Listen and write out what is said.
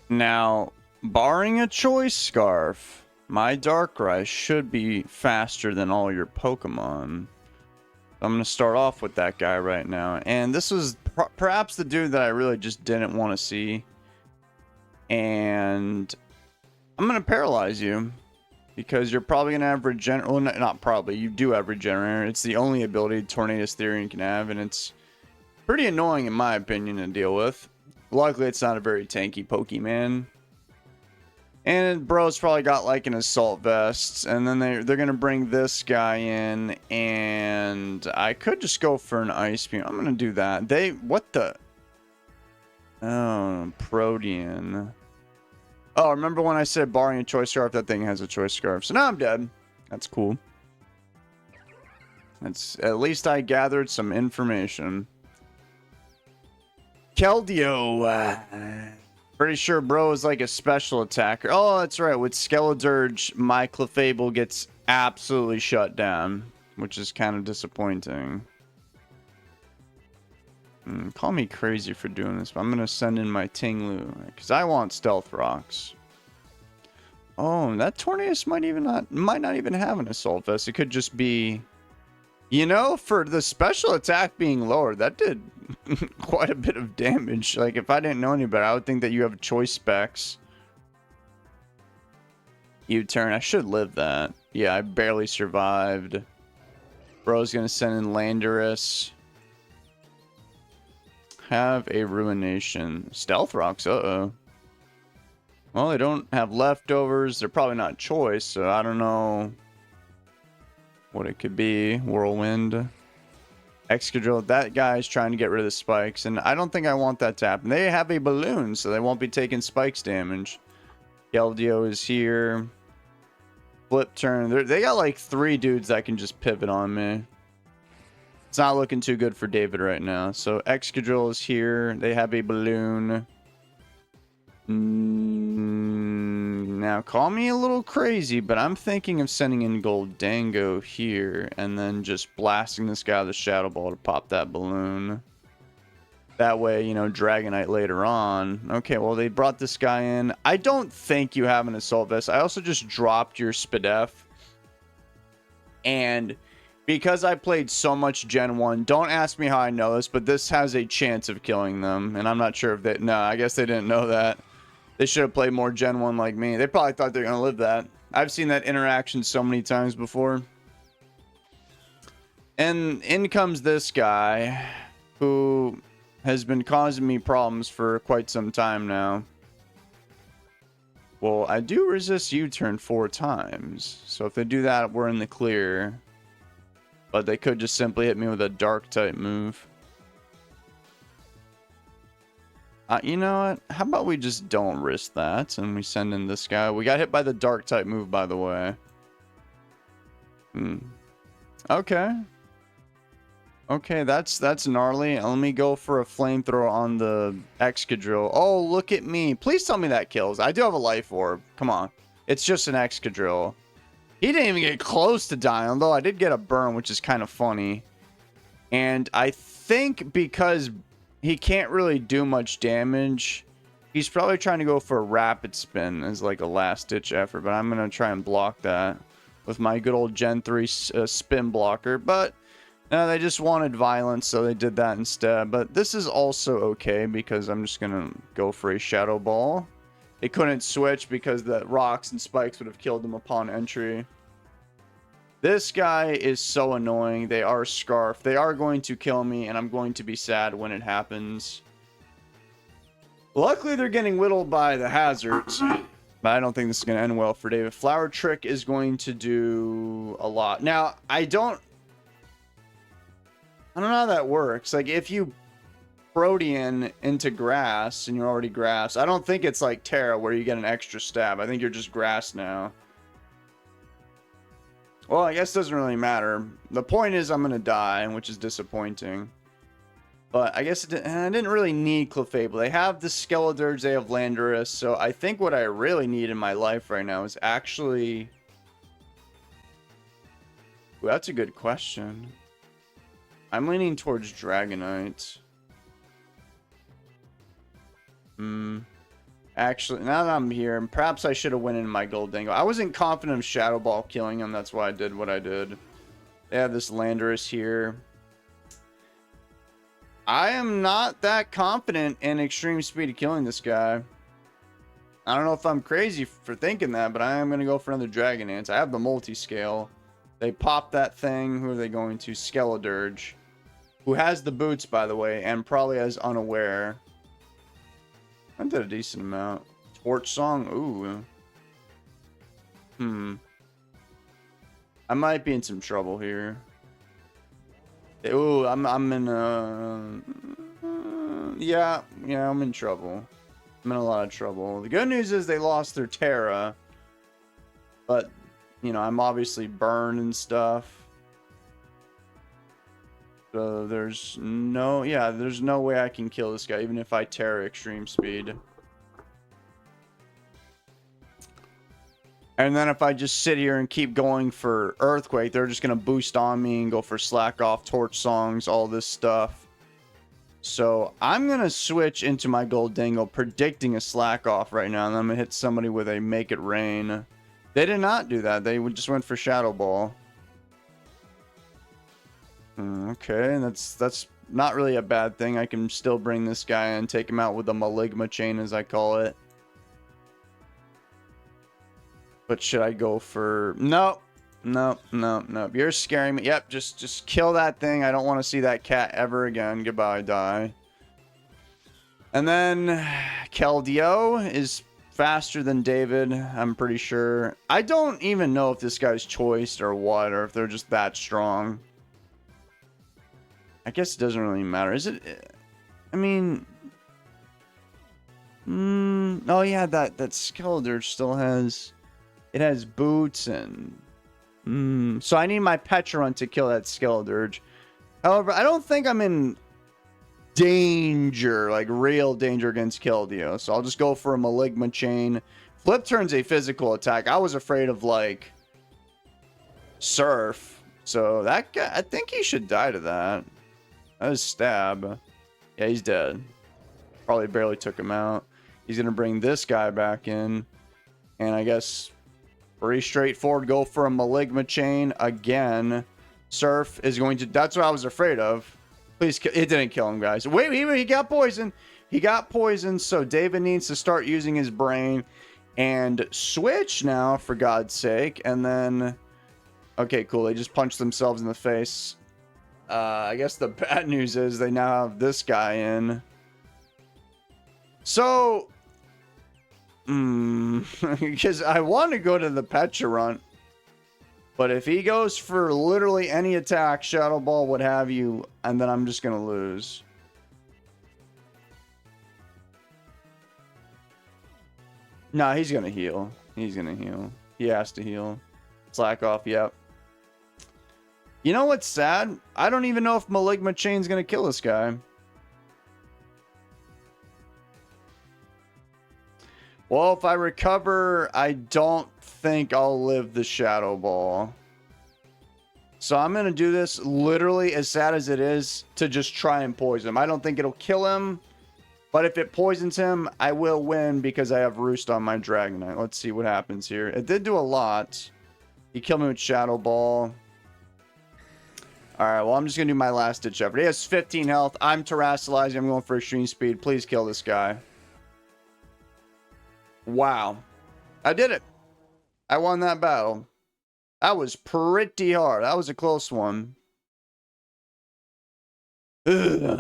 Now, barring a choice scarf, my Darkrai should be faster than all your Pokemon. I'm going to start off with that guy right now. And this was perhaps the dude that I really just didn't want to see. And I'm going to paralyze you. Because you're probably going to have Regenerate. Well, not probably. You do have Regenerator. It's the only ability Tornadus Therian can have. And it's pretty annoying, in my opinion, to deal with. Luckily, it's not a very tanky Pokemon. And bro's probably got like an Assault Vest. And then they're going to bring this guy in. And I could just go for an Ice Beam. I'm going to do that. What the? Oh, Protean. Oh, remember when I said barring a choice scarf? That thing has a choice scarf. So now I'm dead. That's cool. At least I gathered some information. Keldeo. Pretty sure bro is like a special attacker. Oh, that's right. With Skeledirge, my Clefable gets absolutely shut down, which is kind of disappointing. Call me crazy for doing this, but I'm going to send in my Tinglu, because I want Stealth Rocks. Oh, that Tornadus might not even have an Assault Vest. It could just be... You know, for the special attack being lower, that did quite a bit of damage. Like, if I didn't know any better, I would think that you have choice specs. U-turn. I should live that. Yeah, I barely survived. Bro's going to send in Landorus. Have a Ruination. Stealth Rocks, uh-oh. Well, they don't have leftovers. They're probably not choice, so I don't know what it could be. Whirlwind. Excadrill. That guy's trying to get rid of the spikes, and I don't think I want that to happen. They have a balloon, so they won't be taking spikes damage. Keldeo is here. Flip turn. They got like 3 dudes that can just pivot on me. It's not looking too good for David right now. So Excadrill is here. They have a balloon. Now, call me a little crazy, but I'm thinking of sending in Goldango here and then just blasting this guy with a Shadow Ball to pop that balloon. That way, you know, Dragonite later on. Okay, well, they brought this guy in. I don't think you have an Assault Vest. I also just dropped your Spadef. And because I played so much Gen 1, don't ask me how I know this, but this has a chance of killing them. And I'm not sure if they... No, I guess they didn't know that. They should have played more Gen 1 like me. They probably thought they were going to live that. I've seen that interaction so many times before. And in comes this guy who has been causing me problems for quite some time now. Well, I do resist U-turn 4 times. So if they do that, we're in the clear. But they could just simply hit me with a Dark type move. You know what? How about we just don't risk that and we send in this guy? We got hit by the Dark type move, by the way. Okay. Okay, that's gnarly. Let me go for a flamethrower on the Excadrill. Oh, look at me. Please tell me that kills. I do have a life orb. Come on. It's just an Excadrill. He didn't even get close to dying, although I did get a burn, which is kind of funny. And I think because he can't really do much damage, he's probably trying to go for a Rapid Spin as like a last-ditch effort, but I'm going to try and block that with my good old Gen 3 spin blocker. But no, they just wanted violence, so they did that instead. But this is also okay because I'm just going to go for a Shadow Ball. They couldn't switch because the rocks and spikes would have killed them upon entry. This guy is so annoying. They are Scarf. They are going to kill me, and I'm going to be sad when it happens. Luckily, they're getting whittled by the hazards. But I don't think this is going to end well for David. Flower Trick is going to do a lot. Now, I don't know how that works. Like, if you Protean into grass, and you're already grass, I don't think it's like Terra where you get an extra stab. I think you're just grass now. Well, I guess it doesn't really matter. The point is I'm going to die, which is disappointing. But I guess I didn't really need Clefable. They have the Skeledirge, they have Landorus. So I think what I really need in my life right now is actually... Ooh, that's a good question. I'm leaning towards Dragonite. Actually, now that I'm here, perhaps I should have went in my gold dingo. I wasn't confident of Shadow Ball killing him. That's why I did what I did. They have this Landorus here. I am not that confident in extreme speed of killing this guy. I don't know if I'm crazy for thinking that, but I am going to go for another Dragonite. I have the multi-scale. They pop that thing. Who are they going to? Skeledirge. Who has the boots, by the way, and probably has Unaware. I did a decent amount. Torch Song. Ooh. I might be in some trouble here. Ooh, I'm in yeah, I'm in trouble. I'm in a lot of trouble. The good news is they lost their Terra. But, you know, I'm obviously burned and stuff. So there's no way I can kill this guy, even if I Terra extreme speed. And then if I just sit here and keep going for Earthquake, they're just going to boost on me and go for Slack Off, Torch Songs, all this stuff. So I'm going to switch into my Gold Dingle, predicting a Slack Off right now. And I'm going to hit somebody with a Make It Rain. They did not do that. They just went for Shadow Ball. Okay, that's not really a bad thing. I can still bring this guy and take him out with the Maligma Chain, as I call it. But should I go for... Nope. You're scaring me. Yep, just kill that thing. I don't want to see that cat ever again. Goodbye, die. And then Keldeo is faster than David, I'm pretty sure. I don't even know if this guy's choiced or what, or if they're just that strong. I guess it doesn't really matter. Is it? I mean... oh yeah, that Skeledirge still has... It has boots and... So I need my Pecharunt to kill that Skeledirge. However, I don't think I'm in danger, like real danger against Keldeo. So I'll just go for a Maligma Chain. Flip Turn's a physical attack. I was afraid of, like, Surf. So that guy, I think he should die to that. That is Stab. Yeah, he's dead. Probably barely took him out. He's going to bring this guy back in. And I guess... Pretty straightforward. Go for a Maligma Chain again. Surf is going to... That's what I was afraid of. Please... It didn't kill him, guys. Wait, he got poisoned. He got poisoned, so David needs to start using his brain and switch now, for God's sake. And then... Okay, cool. They just punched themselves in the face. I guess the bad news is they now have this guy in. So... because I want to go to the Pecharunt, but if he goes for literally any attack, Shadow Ball, what have you, and then I'm just gonna lose. Nah, he's gonna heal. He's gonna heal. He has to heal. Slack Off, yep. You know what's sad? I don't even know if Maligma Chain's gonna kill this guy. Well, if I recover, I don't think I'll live the Shadow Ball. So I'm going to do this literally, as sad as it is, to just try and poison him. I don't think it'll kill him. But if it poisons him, I will win because I have Roost on my Dragonite. Let's see what happens here. It did do a lot. He killed me with Shadow Ball. Alright, well, I'm just going to do my last ditch effort. He has 15 health. I'm terrestrializing. I'm going for extreme speed. Please kill this guy. Wow. I did it. I won that battle. That was pretty hard. That was a close one. Ugh.